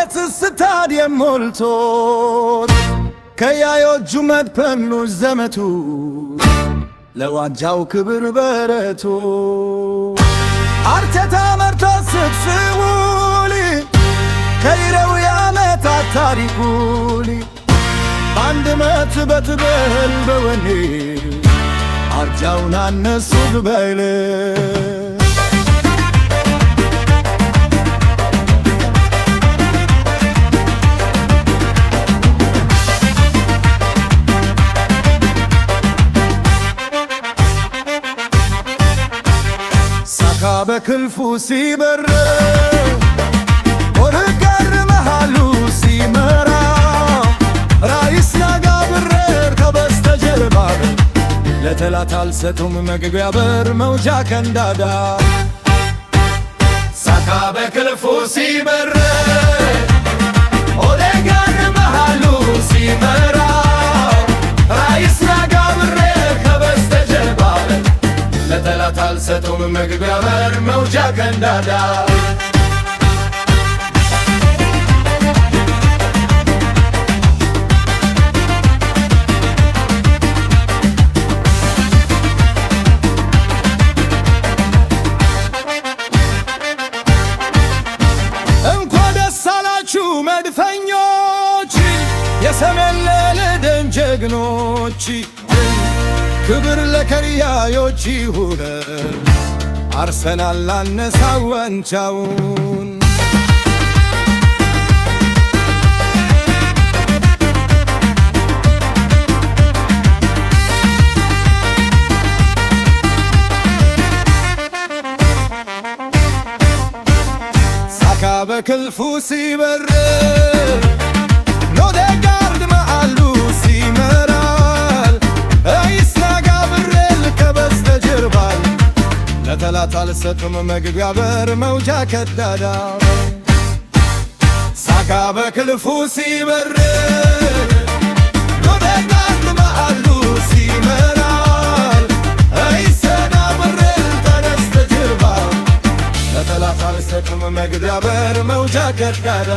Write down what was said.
አቤት ስታዲየም ሞልቶት ከያዮቹ መድፈኑ ዘመቱ ለዋንጫው ክብር በረቱ አርቴታ መርቶ ስትስውል ከይረው የዓመታት ታሪኩል በአንድ መት በትበል በወኔ አርጃውን አነሱ ግበል ሳካ በክንፉ ሲበር ወርቀር መሃሉ ሲመራ ራይስ ናጋ ብረር ከበስተጀርባ ለጠላት አልሰጡም መግቢያ በር መውጫ ቀንዳዳ ሳካ በክንፉ ሲበር ኦዴጋር መሃሉ ሲመራ ራይስ ናጋ ብረር ከበስተጀርባ ለጠላት አልሰጡም መግቢያ በር መውጫ ቀንዳዳ እንኳን ደስ አላችሁ መድፈኞች የሰሜን ለለደን ጀግኖች ክብር ለከሪያዮች ይሁን አርሰናል ላነሳው ዋንጫውን ሳካ በክንፉ ሲበር ኦዴጋርድ መሃሉ ሲመራ ለጠላት አልሰጡም መግቢያ በር መውጫ ቀዳዳ ሳካ በክንፉ ሲበር ኦዴጋርድ መሃሉ ሲመራ አይሰና በረል ከበስተጀርባ ለጠላት አልሰጡም መግቢያ በር መውጫ ቀዳዳ